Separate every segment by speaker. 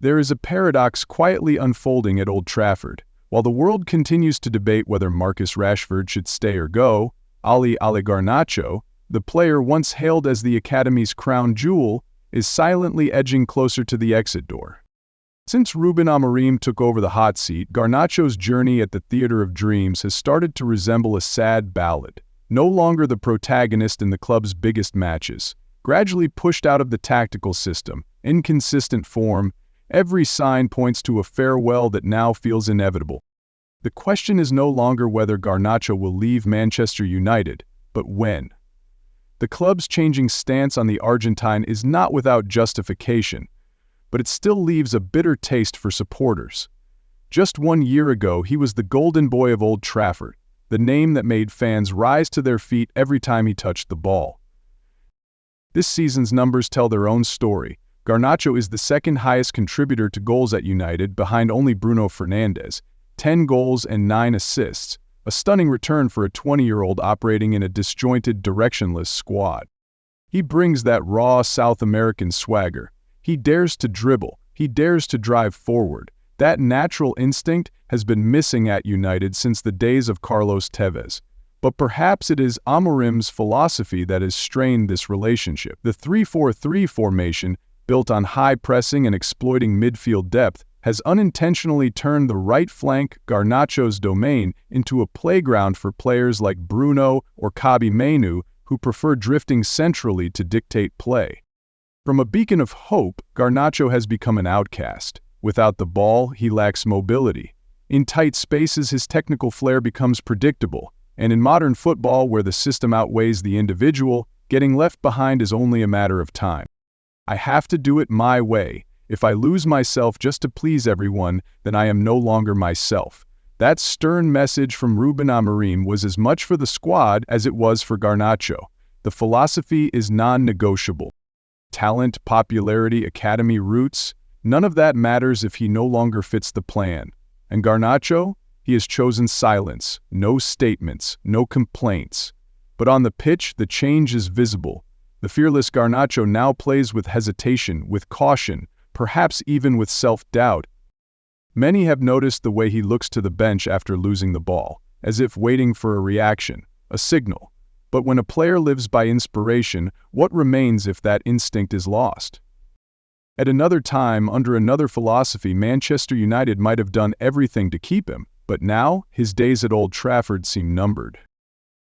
Speaker 1: There is a paradox quietly unfolding at Old Trafford. While the world continues to debate whether Marcus Rashford should stay or go, Alejandro Garnacho, the player once hailed as the Academy's crown jewel, is silently edging closer to the exit door. Since Ruben Amorim took over the hot seat, Garnacho's journey at the Theatre of Dreams has started to resemble a sad ballad. No longer the protagonist in the club's biggest matches, gradually pushed out of the tactical system, inconsistent form, every sign points to a farewell that now feels inevitable. The question is no longer whether Garnacho will leave Manchester United, but when. The club's changing stance on the Argentine is not without justification, but it still leaves a bitter taste for supporters. Just 1 year ago, he was the golden boy of Old Trafford, the name that made fans rise to their feet every time he touched the ball. This season's numbers tell their own story. Garnacho is the second highest contributor to goals at United, behind only Bruno Fernandes, 10 goals and 9 assists, a stunning return for a 20-year-old operating in a disjointed, directionless squad. He brings that raw South American swagger. He dares to dribble, he dares to drive forward. That natural instinct has been missing at United since the days of Carlos Tevez. But perhaps it is Amorim's philosophy that has strained this relationship. The 3-4-3 formation, built on high pressing and exploiting midfield depth, has unintentionally turned the right flank, Garnacho's domain, into a playground for players like Bruno or Kobbie Mainoo, who prefer drifting centrally to dictate play. From a beacon of hope, Garnacho has become an outcast. Without the ball, he lacks mobility. In tight spaces, his technical flair becomes predictable, and in modern football, where the system outweighs the individual, getting left behind is only a matter of time. I have to do it my way. If I lose myself just to please everyone, then I am no longer myself. That stern message from Ruben Amorim was as much for the squad as it was for Garnacho. The philosophy is non-negotiable. Talent, popularity, academy roots, none of that matters if he no longer fits the plan. And Garnacho? He has chosen silence, no statements, no complaints. But on the pitch, the change is visible. The fearless Garnacho now plays with hesitation, with caution, perhaps even with self-doubt. Many have noticed the way he looks to the bench after losing the ball, as if waiting for a reaction, a signal. But when a player lives by inspiration, what remains if that instinct is lost? At another time, under another philosophy, Manchester United might have done everything to keep him, but now, his days at Old Trafford seem numbered.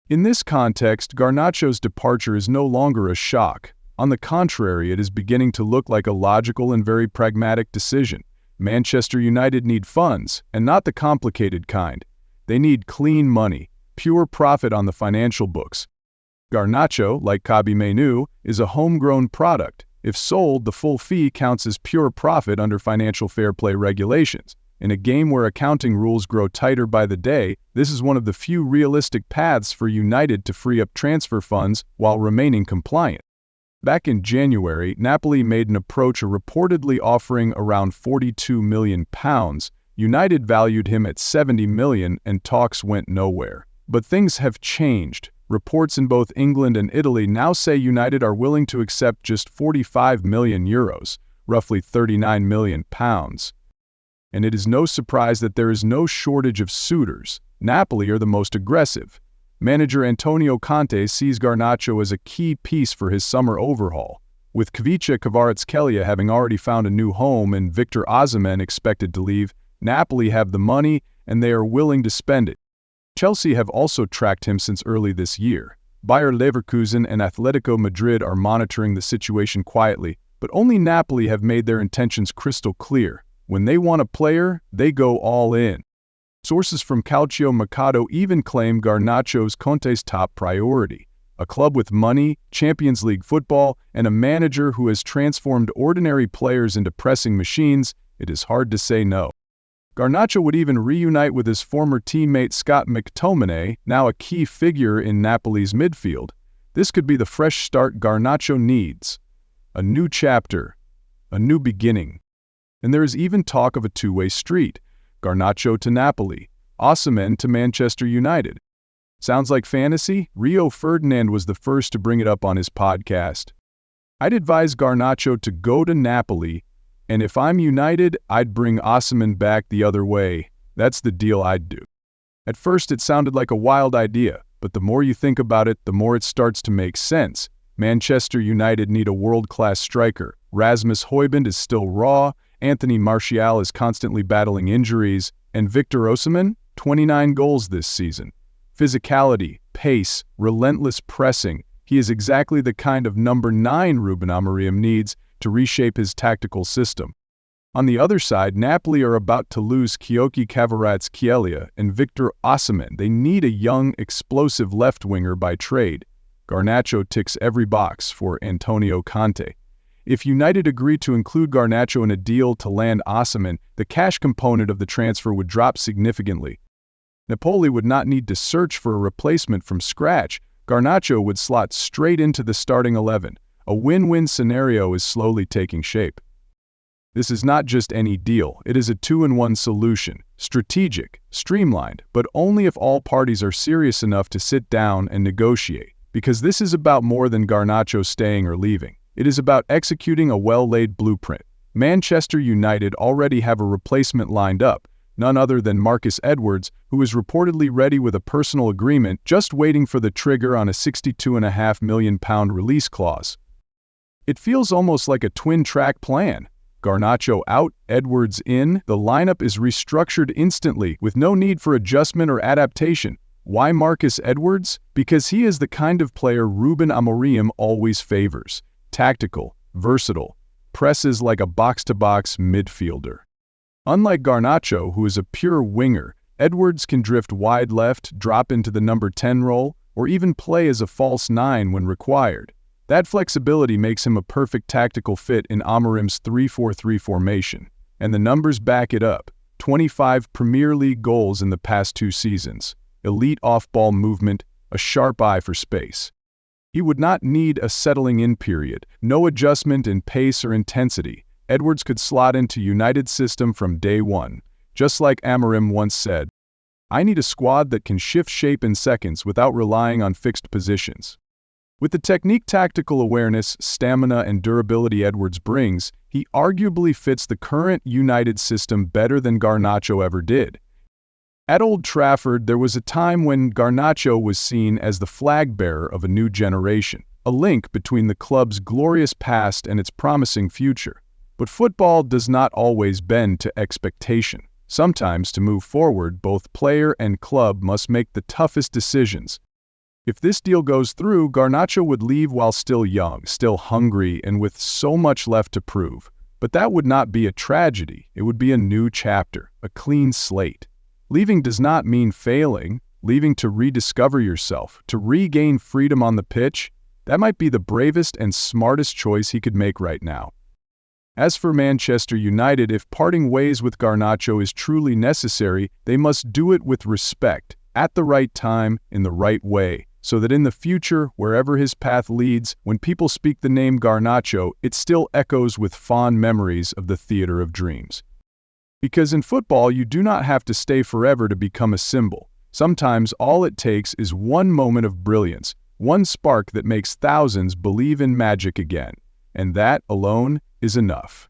Speaker 1: In this context, Garnacho's departure is no longer a shock. On the contrary, it is beginning to look like a logical and very pragmatic decision. Manchester United need funds, and not the complicated kind. They need clean money, pure profit on the financial books. Garnacho, like Kobbie Mainoo, is a homegrown product. If sold, the full fee counts as pure profit under financial fair play regulations. In a game where accounting rules grow tighter by the day, this is one of the few realistic paths for United to free up transfer funds while remaining compliant. Back in January, Napoli made an approach reportedly offering around £42 million. United valued him at £70 million and talks went nowhere. But things have changed. Reports in both England and Italy now say United are willing to accept just €45 million, roughly £39 million. And it is no surprise that there is no shortage of suitors. Napoli are the most aggressive. Manager Antonio Conte sees Garnacho as a key piece for his summer overhaul. With Khvicha Kvaratskhelia having already found a new home and Victor Osimhen expected to leave, Napoli have the money and they are willing to spend it. Chelsea have also tracked him since early this year. Bayer Leverkusen and Atletico Madrid are monitoring the situation quietly, but only Napoli have made their intentions crystal clear. When they want a player, they go all in. Sources from Calcio Mercato even claim Garnacho's Conte's top priority. A club with money, Champions League football, and a manager who has transformed ordinary players into pressing machines, it is hard to say no. Garnacho would even reunite with his former teammate Scott McTominay, now a key figure in Napoli's midfield. This could be the fresh start Garnacho needs. A new chapter, a new beginning. And there is even talk of a two-way street. Garnacho to Napoli, Osimhen to Manchester United. Sounds like fantasy? Rio Ferdinand was the first to bring it up on his podcast. I'd advise Garnacho to go to Napoli, And if I'm United, I'd bring Osimhen back the other way. That's the deal I'd do. At first it sounded like a wild idea, but the more you think about it, the more it starts to make sense. Manchester United need a world-class striker. Rasmus Højlund is still raw, Anthony Martial is constantly battling injuries, and Victor Osimhen, 29 goals this season. Physicality, pace, relentless pressing. He is exactly the kind of number 9 Ruben Amorim needs to reshape his tactical system. On the other side, Napoli are about to lose Kyoki Kvaratskhelia and Victor Osimhen. They need a young, explosive left winger by trade. Garnacho ticks every box for Antonio Conte. If United agree to include Garnacho in a deal to land Osimhen, the cash component of the transfer would drop significantly. Napoli would not need to search for a replacement from scratch. Garnacho would slot straight into the starting 11. A win-win scenario is slowly taking shape. This is not just any deal, it is a two-in-one solution. Strategic, streamlined, but only if all parties are serious enough to sit down and negotiate. Because this is about more than Garnacho staying or leaving. It is about executing a well-laid blueprint. Manchester United already have a replacement lined up, none other than Marcus Edwards, who is reportedly ready with a personal agreement, just waiting for the trigger on a £62.5 million release clause. It feels almost like a twin-track plan. Garnacho out, Edwards in, the lineup is restructured instantly with no need for adjustment or adaptation. Why Marcus Edwards? Because he is the kind of player Ruben Amorim always favors. Tactical, versatile, presses like a box-to-box midfielder. Unlike Garnacho, who is a pure winger, Edwards can drift wide left, drop into the number 10 role, or even play as a false 9 when required. That flexibility makes him a perfect tactical fit in Amorim's 3-4-3 formation. And the numbers back it up. 25 Premier League goals in the past 2 seasons. Elite off-ball movement, a sharp eye for space. He would not need a settling-in period, no adjustment in pace or intensity. Edwards could slot into United's system from day one. Just like Amorim once said, "I need a squad that can shift shape in seconds without relying on fixed positions." With the technique, tactical awareness, stamina, and durability Edwards brings, he arguably fits the current United system better than Garnacho ever did. At Old Trafford, there was a time when Garnacho was seen as the flag-bearer of a new generation, a link between the club's glorious past and its promising future. But football does not always bend to expectation. Sometimes, to move forward, both player and club must make the toughest decisions. If this deal goes through, Garnacho would leave while still young, still hungry, and with so much left to prove. But that would not be a tragedy. It would be a new chapter, a clean slate. Leaving does not mean failing. Leaving to rediscover yourself, to regain freedom on the pitch, that might be the bravest and smartest choice he could make right now. As for Manchester United, if parting ways with Garnacho is truly necessary, they must do it with respect, at the right time, in the right way, so that in the future, wherever his path leads, when people speak the name Garnacho, it still echoes with fond memories of the theater of dreams. Because in football, you do not have to stay forever to become a symbol. Sometimes all it takes is one moment of brilliance, one spark that makes thousands believe in magic again. And that, alone, is enough.